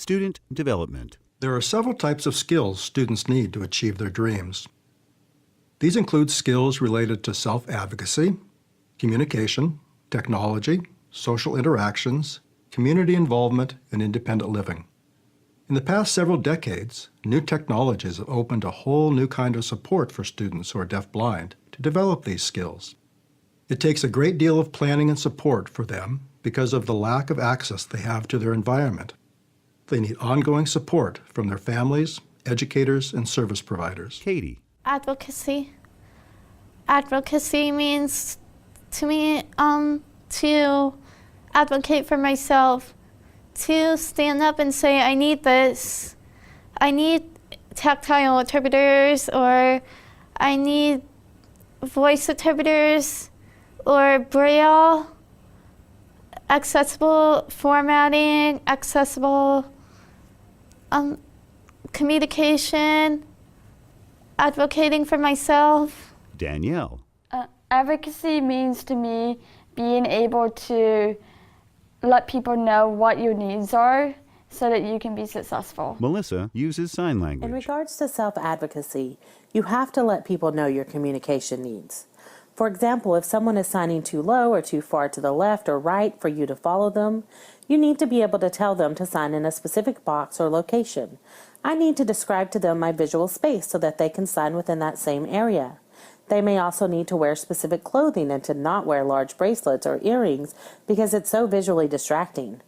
Student development. There are several types of skills students need to achieve their dreams. These include skills related to self-advocacy, communication, technology, social interactions, community involvement, and independent living. In the past several decades, new technologies have opened a whole new kind of support for students who are deaf-blind to develop these skills. It takes a great deal of planning and support for them because of the lack of access they have to their environment. They need ongoing support from their families, educators, and service providers. Katie. Advocacy. Advocacy means to me to advocate for myself, to stand up and say, I need this. I need tactile interpreters, or I need voice interpreters, or Braille, accessible formatting, accessible communication, advocating for myself. Danielle. Advocacy means to me being able to let people know what your needs are so that you can be successful. Melissa uses sign language. In regards to self-advocacy, you have to let people know your communication needs. For example, if someone is signing too low or too far to the left or right for you to follow them, you need to be able to tell them to sign in a specific box or location. I need to describe to them my visual space so that they can sign within that same area. They may also need to wear specific clothing and to not wear large bracelets or earrings because it's so visually distracting.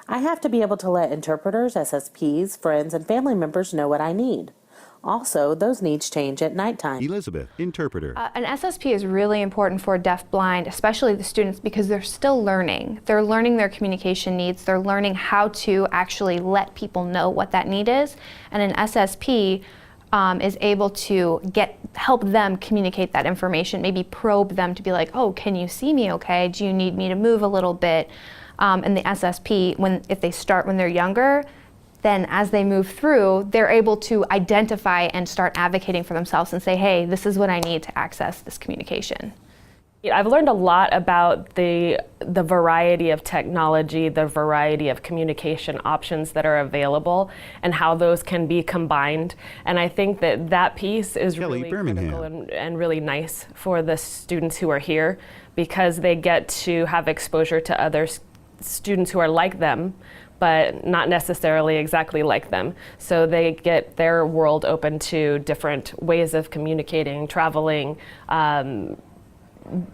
I have to be able to let interpreters, SSPs, friends, and family members know what I need. Also, those needs change at nighttime. Elizabeth, interpreter. An SSP is really important for deaf-blind, especially the students, because they're still learning. They're learning their communication needs. They're learning how to actually let people know what that need is. And an SSP is able to help them communicate that information, maybe probe them to be like, oh, can you see me okay? Do you need me to move a little bit? And the SSP, if they start when they're younger, then as they move through, they're able to identify and start advocating for themselves and say, hey, this is what I need to access this communication. I've learned a lot about the variety of technology, the variety of communication options that are available, and how those can be combined. And I think that piece is really critical and really nice for the students who are here, because they get to have exposure to other students who are like them, but not necessarily exactly like them. So they get their world open to different ways of communicating, traveling.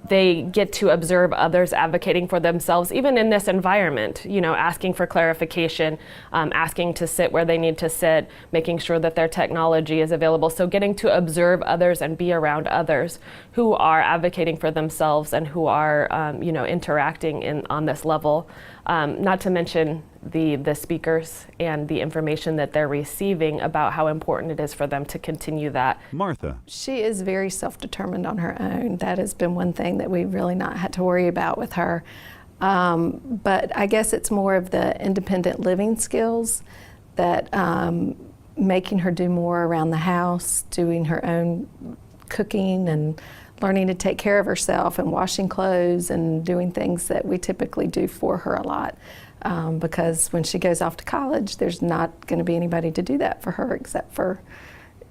They get to observe others advocating for themselves, even in this environment, asking for clarification, asking to sit where they need to sit, making sure that their technology is available. So getting to observe others and be around others who are advocating for themselves and who are, interacting on this level. Not to mention the speakers and the information that they're receiving about how important it is for them to continue that. Martha. She is very self-determined on her own. That has been one thing that we've really not had to worry about with her. But I guess it's more of the independent living skills that making her do more around the house, doing her own cooking and learning to take care of herself and washing clothes and doing things that we typically do for her a lot. Because when she goes off to college, there's not going to be anybody to do that for her except for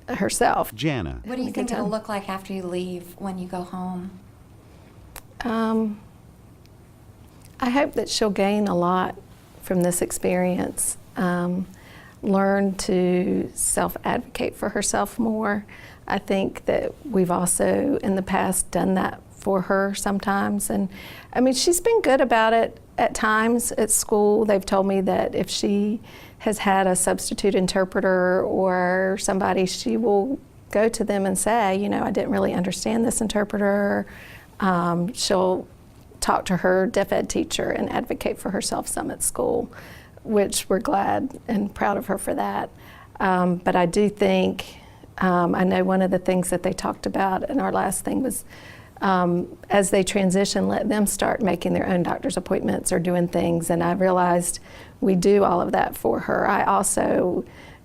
herself. Jana. What do you think it'll look like after you leave when you go home? I hope that she'll gain a lot from this experience. Learn to self-advocate for herself more. I think that we've also in the past done that for her sometimes. And I mean, she's been good about it at times at school. They've told me that if she has had a substitute interpreter or somebody, she will go to them and say, I didn't really understand this interpreter. She'll talk to her deaf ed teacher and advocate for herself some at school, which we're glad and proud of her for that. But I do think, I know one of the things that they talked about in our last thing was as they transition, let them start making their own doctor's appointments or doing things. And I realized we do all of that for her. I also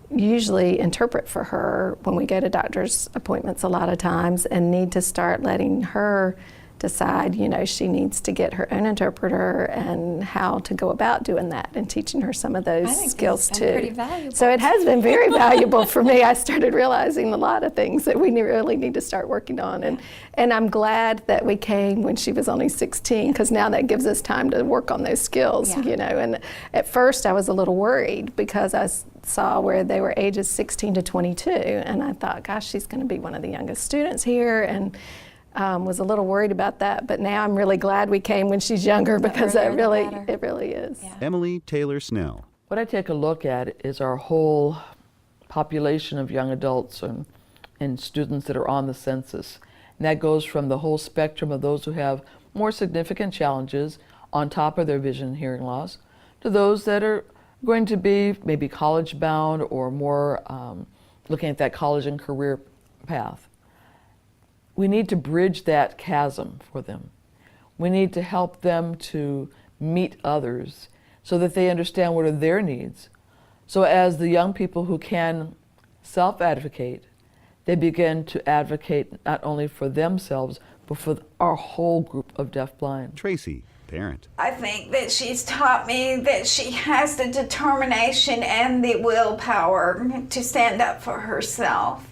usually interpret for her when we go to doctor's appointments a lot of times and need to start letting her decide, she needs to get her own interpreter and how to go about doing that and teaching her some of those I think skills it's too. been pretty valuable. So it has been very valuable for me. I started realizing a lot of things that we really need to start working on. And I'm glad that we came when she was only 16, because now that gives us time to work on those skills, Yeah. And at first I was a little worried because I saw where they were ages 16 to 22, and I thought, gosh, she's going to be one of the youngest students here, and was a little worried about that. But now I'm really glad we came when she's younger, because earlier the better. it really is. Yeah. Emily Taylor Snell. What I take a look at is our whole population of young adults and students that are on the census. And that goes from the whole spectrum of those who have more significant challenges on top of their vision and hearing loss, to those that are going to be maybe college bound or more looking at that college and career path. We need to bridge that chasm for them. We need to help them to meet others so that they understand what are their needs. So as the young people who can self-advocate, they begin to advocate not only for themselves, but for our whole group of deafblind. Tracy, parent. I think that she's taught me that she has the determination and the willpower to stand up for herself.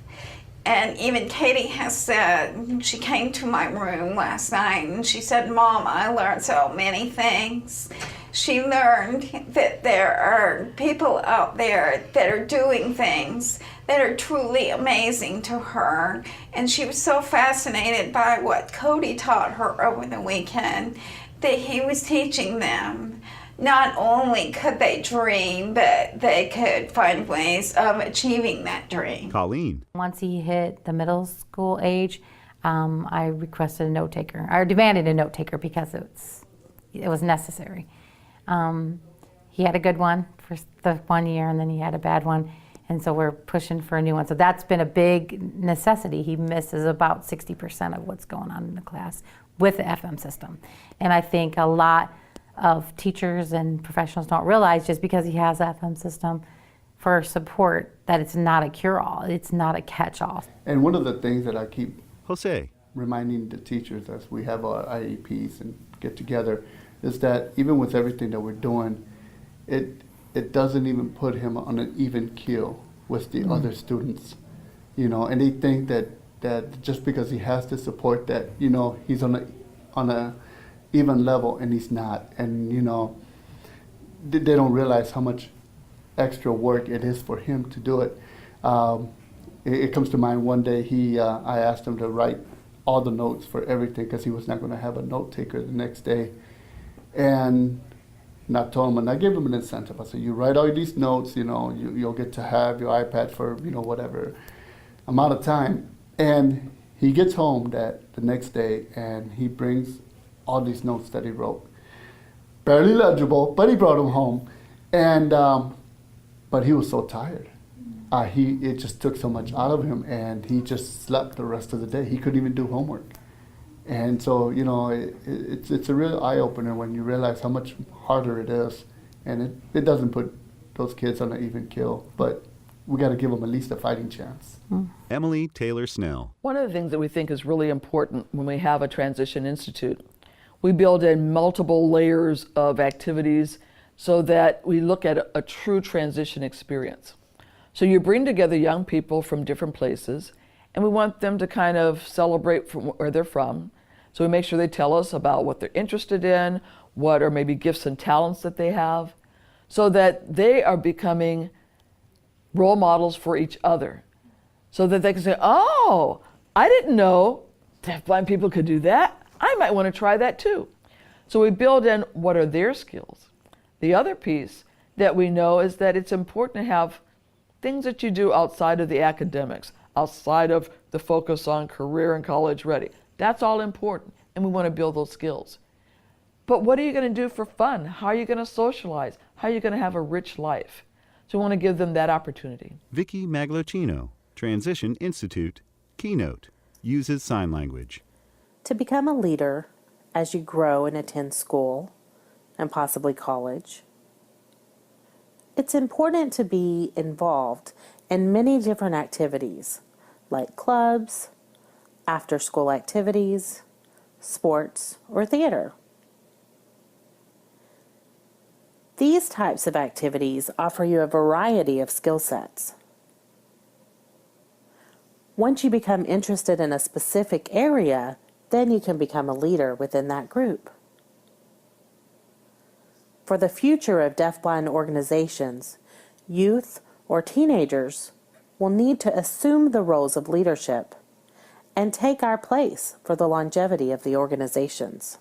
And even Katie has said, she came to my room last night and she said, Mom, I learned so many things. She learned that there are people out there that are doing things that are truly amazing to her. And she was so fascinated by what Cody taught her over the weekend, that he was teaching them. Not only could they dream, but they could find ways of achieving that dream. Colleen. Once he hit the middle school age, I requested a note taker, or demanded a note taker, because it was necessary. He had a good one for the 1 year, and then he had a bad one, and so we're pushing for a new one. So that's been a big necessity. He misses about 60% of what's going on in the class with the FM system. And I think a lot of teachers and professionals don't realize, just because he has an FM system for support, that it's not a cure-all, it's not a catch-all. And one of the things that I keep Jose. reminding the teachers as we have our IEPs and get together is that even with everything that we're doing, it doesn't even put him on an even keel with the other students, and they think that just because he has the support that, he's on a even level, and he's not. And, they don't realize how much extra work it is for him to do it. It comes to mind one day, I asked him to write all the notes for everything, because he was not going to have a note taker the next day. And I told him, and I gave him an incentive. I said, you write all these notes, you'll get to have your iPad for, whatever amount of time. And he gets home the next day, and he brings all these notes that he wrote. Barely legible, but he brought them home. And but he was so tired. It just took so much out of him, and he just slept the rest of the day. He couldn't even do homework. And so, it's a real eye-opener when you realize how much harder it is. And it doesn't put those kids on an even keel, but we got to give them at least a fighting chance. Emily Taylor Snell. One of the things that we think is really important when we have a Transition Institute, we build in multiple layers of activities so that we look at a true transition experience. So you bring together young people from different places, and we want them to kind of celebrate from where they're from. So we make sure they tell us about what they're interested in, what are maybe gifts and talents that they have, so that they are becoming role models for each other. So that they can say, oh, I didn't know deafblind people could do that. I might want to try that too. So we build in what are their skills. The other piece that we know is that it's important to have things that you do outside of the academics, outside of the focus on career and college ready. That's all important, and we want to build those skills. But what are you going to do for fun? How are you going to socialize? How are you going to have a rich life? So we want to give them that opportunity. Vicki Maglocino, Transition Institute, Keynote, uses sign language. To become a leader as you grow and attend school and possibly college, it's important to be involved in many different activities like clubs, after-school activities, sports, or theater. These types of activities offer you a variety of skill sets. Once you become interested in a specific area, then you can become a leader within that group. For the future of deafblind organizations, youth or teenagers will need to assume the roles of leadership and take our place for the longevity of the organizations.